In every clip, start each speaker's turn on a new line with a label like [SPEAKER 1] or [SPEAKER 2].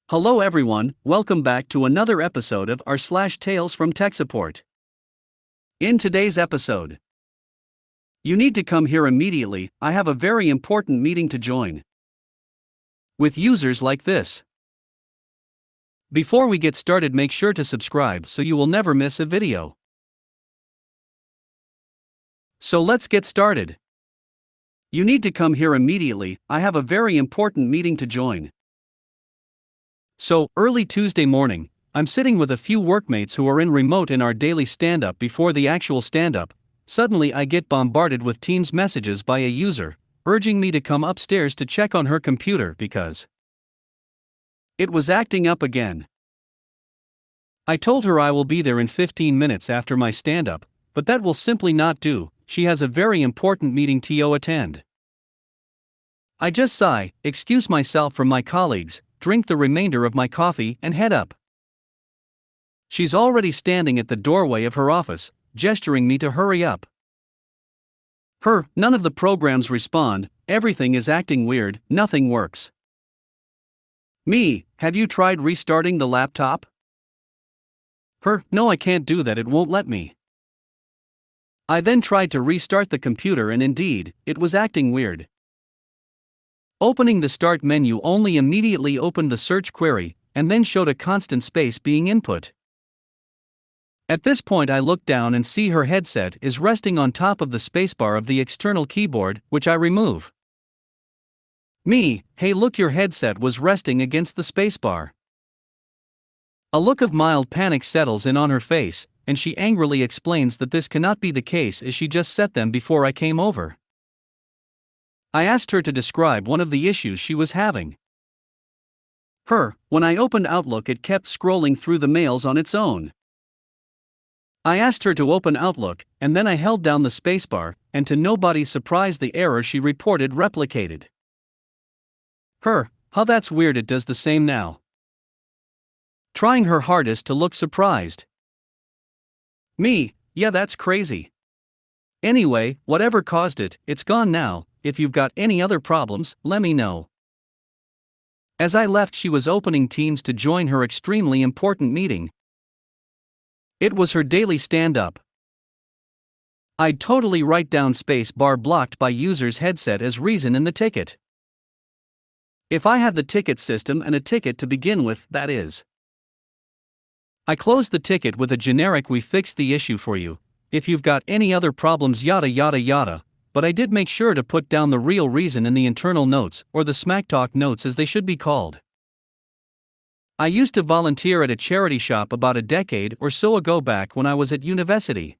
[SPEAKER 1] Hello everyone, welcome back to another episode of r/slash Tales from Tech Support. In today's episode, you need to come here immediately, I have a very important meeting to join. With users like this. Before we get started, make sure to subscribe so you will never miss a video. So let's get started. You need to come here immediately, I have a very important meeting to join. So, early Tuesday morning, I'm sitting with a few workmates who are in remote in our daily stand-up. Before the actual stand-up, suddenly I get bombarded with Teams messages by a user, urging me to come upstairs to check on her computer because it was acting up again. I told her I will be there in 15 minutes after my stand-up, but that will simply not do, she has a very important meeting to attend. I just sigh, excuse myself from my colleagues, drink the remainder of my coffee and head up. She's already standing at the doorway of her office, gesturing me to hurry up. None of the programs respond, everything is acting weird, nothing works. Me, have you tried restarting the laptop? No, I can't do that, it won't let me. I then tried to restart the computer and indeed, it was acting weird. Opening the Start menu only immediately opened the search query, and then showed a constant space being input. At this point I look down and see her headset is resting on top of the spacebar of the external keyboard, which I remove. Me, hey look, your headset was resting against the spacebar. A look of mild panic settles in on her face, and she angrily explains that this cannot be the case as she just set them before I came over. I asked her to describe one of the issues she was having. When I opened Outlook it kept scrolling through the mails on its own. I asked her to open Outlook, and then I held down the spacebar, and to nobody's surprise the error she reported replicated. How that's weird, it does the same now. Trying her hardest to look surprised. Me, yeah that's crazy. Anyway, whatever caused it, it's gone now. If you've got any other problems, let me know. As I left, she was opening Teams to join her extremely important meeting. It was her daily stand-up. I'd totally write down space bar blocked by user's headset as reason in the ticket. If I had the ticket system and a ticket to begin with, that is. I closed the ticket with a generic "we fixed the issue for you. If you've got any other problems yada yada yada," but I did make sure to put down the real reason in the internal notes, or the smack talk notes as they should be called. I used to volunteer at a charity shop about a decade or so ago back when I was at university.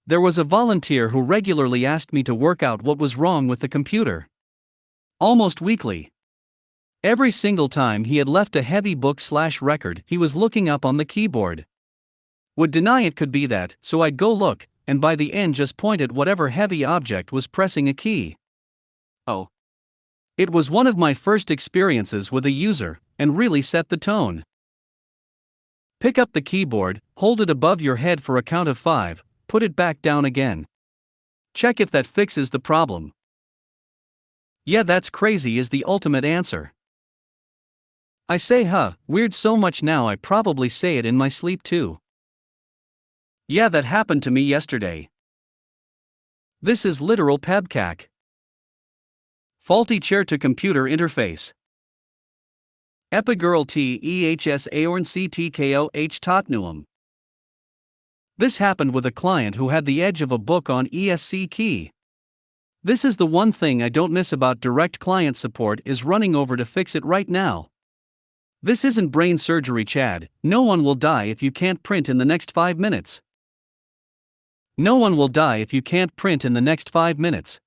[SPEAKER 1] There was a volunteer who regularly asked me to work out what was wrong with the computer. Almost weekly. Every single time he had left a heavy book/record he was looking up on the keyboard. Would deny it could be that, so I'd go look, and by the end just point at whatever heavy object was pressing a key. Oh. It was one of my first experiences with a user, and really set the tone. Pick up the keyboard, hold it above your head for a count of 5, put it back down again. Check if that fixes the problem. Yeah, that's crazy is the ultimate answer. I say weird so much now I probably say it in my sleep too. Yeah, that happened to me yesterday. This is literal pebcac. Faulty chair to computer interface. Epigirl TEHS Aorn CTKOH Totnuum. This happened with a client who had the edge of a book on ESC key. This is the one thing I don't miss about direct client support is running over to fix it right now. This isn't brain surgery, Chad. No one will die if you can't print in the next 5 minutes. No one will die if you can't print in the next 5 minutes.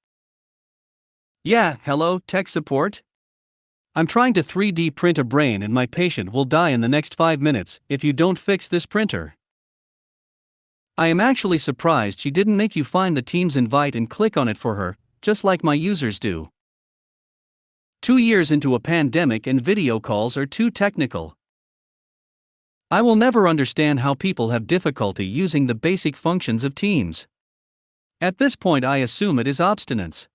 [SPEAKER 1] Yeah, hello, tech support? I'm trying to 3D print a brain and my patient will die in the next 5 minutes if you don't fix this printer. I am actually surprised she didn't make you find the Teams invite and click on it for her, just like my users do. 2 years into a pandemic and video calls are too technical. I will never understand how people have difficulty using the basic functions of Teams. At this point I assume it is obstinance.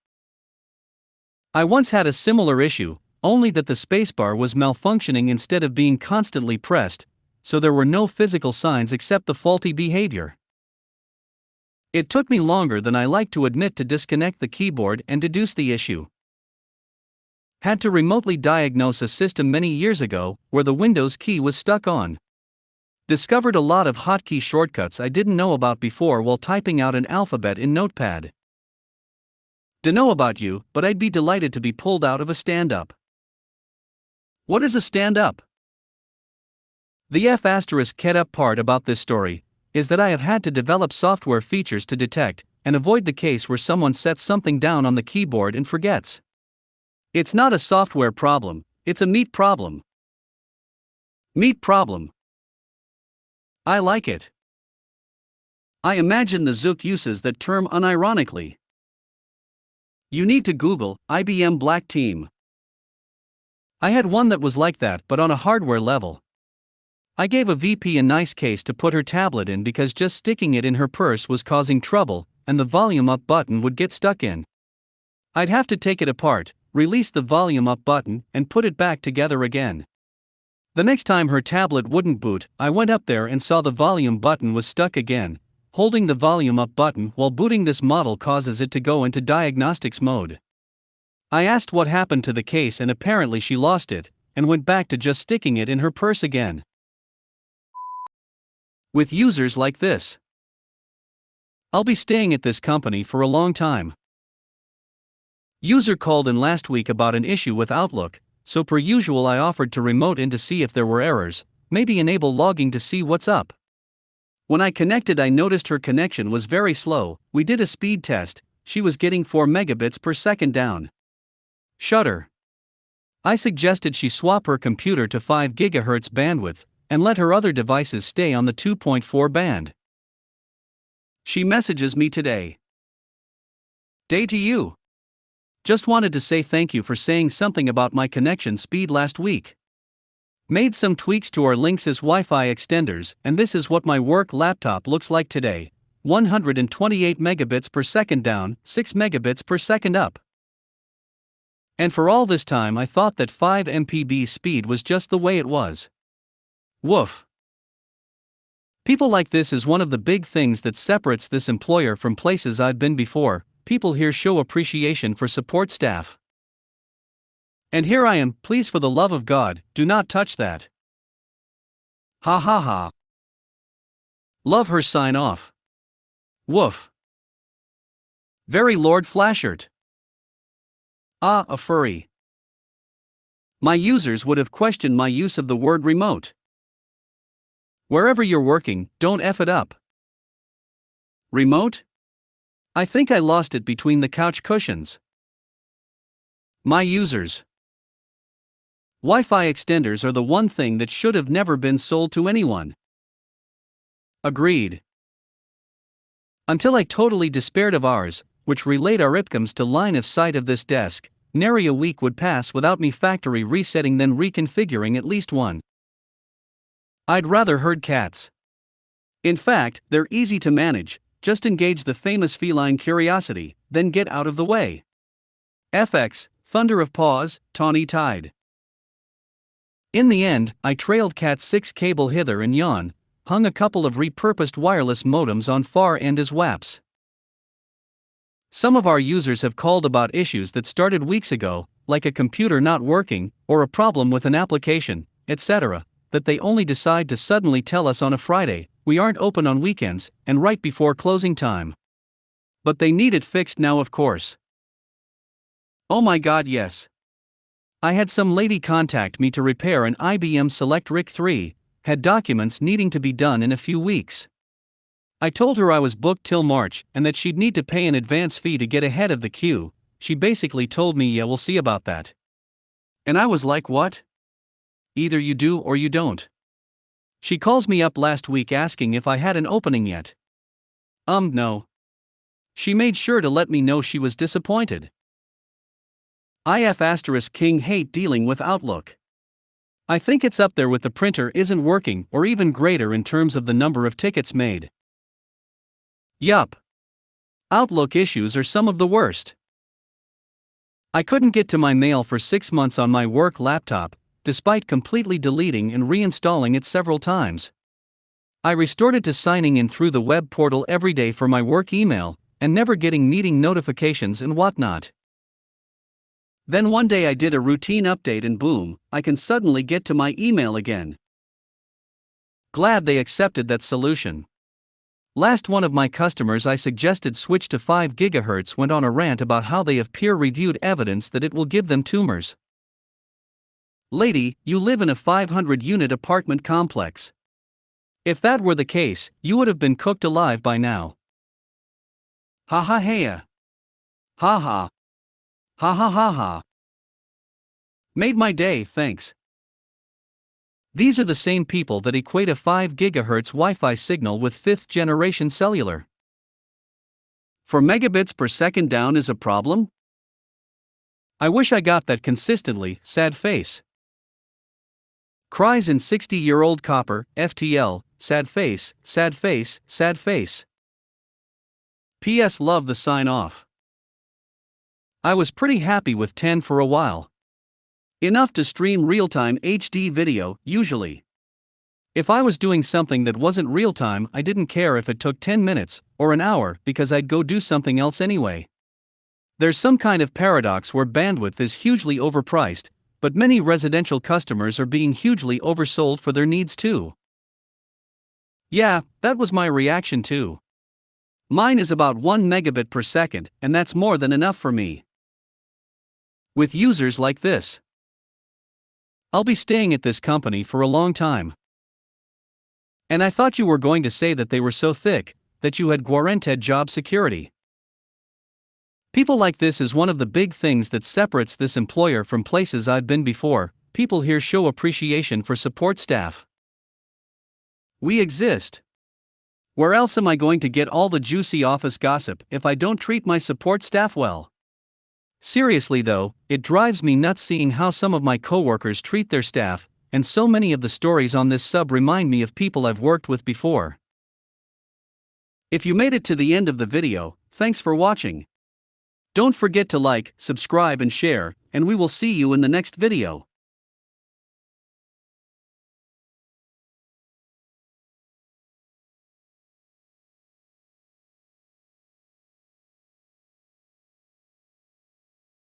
[SPEAKER 1] I once had a similar issue, only that the spacebar was malfunctioning instead of being constantly pressed, so there were no physical signs except the faulty behavior. It took me longer than I like to admit to disconnect the keyboard and deduce the issue. Had to remotely diagnose a system many years ago where the Windows key was stuck on. Discovered a lot of hotkey shortcuts I didn't know about before while typing out an alphabet in Notepad. Dunno about you, but I'd be delighted to be pulled out of a stand-up. What is a stand-up? The F***up part about this story is that I have had to develop software features to detect and avoid the case where someone sets something down on the keyboard and forgets. It's not a software problem, it's a meat problem. Meat problem. I like it. I imagine the Zook uses that term unironically. You need to Google IBM Black Team. I had one that was like that but on a hardware level. I gave a VP a nice case to put her tablet in because just sticking it in her purse was causing trouble, and the volume up button would get stuck in. I'd have to take it apart, release the volume up button, and put it back together again. The next time her tablet wouldn't boot, I went up there and saw the volume button was stuck again. Holding the volume up button while booting this model causes it to go into diagnostics mode. I asked what happened to the case and apparently she lost it, and went back to just sticking it in her purse again. With users like this, I'll be staying at this company for a long time. User called in last week about an issue with Outlook, so per usual I offered to remote in to see if there were errors, maybe enable logging to see what's up. When I connected I noticed her connection was very slow. We did a speed test, she was getting 4 megabits per second down. Shudder. I suggested she swap her computer to 5 GHz bandwidth, and let her other devices stay on the 2.4 band. She messages me today. Day to you. Just wanted to say thank you for saying something about my connection speed last week. Made some tweaks to our Linksys Wi-Fi extenders, and this is what my work laptop looks like today. 128 megabits per second down, 6 megabits per second up. And for all this time I thought that 5 MPB speed was just the way it was. Woof. People like this is one of the big things that separates this employer from places I've been before. People here show appreciation for support staff. And here I am, please for the love of God, do not touch that. Ha ha ha. Love her sign off. Woof. Very Lord Flashert. Ah, a furry. My users would have questioned my use of the word remote. Wherever you're working, don't F it up. Remote? I think I lost it between the couch cushions. My users. Wi-Fi extenders are the one thing that should have never been sold to anyone. Agreed. Until I totally despaired of ours, which relayed our IPCOMs to line of sight of this desk, nary a week would pass without me factory resetting then reconfiguring at least one. I'd rather herd cats. In fact, they're easy to manage, just engage the famous feline curiosity, then get out of the way. FX, Thunder of Paws, Tawny Tide. In the end, I trailed Cat 6 cable hither and yon, hung a couple of repurposed wireless modems on far end as WAPs. Some of our users have called about issues that started weeks ago, like a computer not working, or a problem with an application, etc., that they only decide to suddenly tell us on a Friday. We aren't open on weekends, and right before closing time. But they need it fixed now, of course. Oh my God, yes. I had some lady contact me to repair an IBM Select RIC 3, had documents needing to be done in a few weeks. I told her I was booked till March and that she'd need to pay an advance fee to get ahead of the queue. She basically told me, yeah, we'll see about that. And I was like, what? Either you do or you don't. She calls me up last week asking if I had an opening yet. No. She made sure to let me know she was disappointed. King hate dealing with Outlook. I think it's up there with the printer isn't working or even greater in terms of the number of tickets made. Yup. Outlook issues are some of the worst. I couldn't get to my mail for 6 months on my work laptop, despite completely deleting and reinstalling it several times. I resorted to signing in through the web portal every day for my work email, and never getting meeting notifications and whatnot. Then one day I did a routine update and boom, I can suddenly get to my email again. Glad they accepted that solution. Last one of my customers I suggested switch to 5 GHz went on a rant about how they have peer-reviewed evidence that it will give them tumors. Lady, you live in a 500-unit apartment complex. If that were the case, you would have been cooked alive by now. Ha ha ha. Ha ha. Ha ha ha ha. Made my day, thanks. These are the same people that equate a 5 GHz Wi-Fi signal with 5th generation cellular. 4 megabits per second down is a problem? I wish I got that consistently, sad face. Cries in 60-year-old copper, FTL, sad face, sad face, sad face. PS love the sign off. I was pretty happy with 10 for a while. Enough to stream real-time HD video, usually. If I was doing something that wasn't real-time, I didn't care if it took 10 minutes or an hour because I'd go do something else anyway. There's some kind of paradox where bandwidth is hugely overpriced, but many residential customers are being hugely oversold for their needs too. Yeah, that was my reaction too. Mine is about 1 megabit per second, and that's more than enough for me. With users like this, I'll be staying at this company for a long time. And I thought you were going to say that they were so thick that you had guaranteed job security. People like this is one of the big things that separates this employer from places I've been before. People here show appreciation for support staff. We exist. Where else am I going to get all the juicy office gossip if I don't treat my support staff well? Seriously though, it drives me nuts seeing how some of my coworkers treat their staff, and so many of the stories on this sub remind me of people I've worked with before. If you made it to the end of the video, thanks for watching. Don't forget to like, subscribe and share, and we will see you in the next video.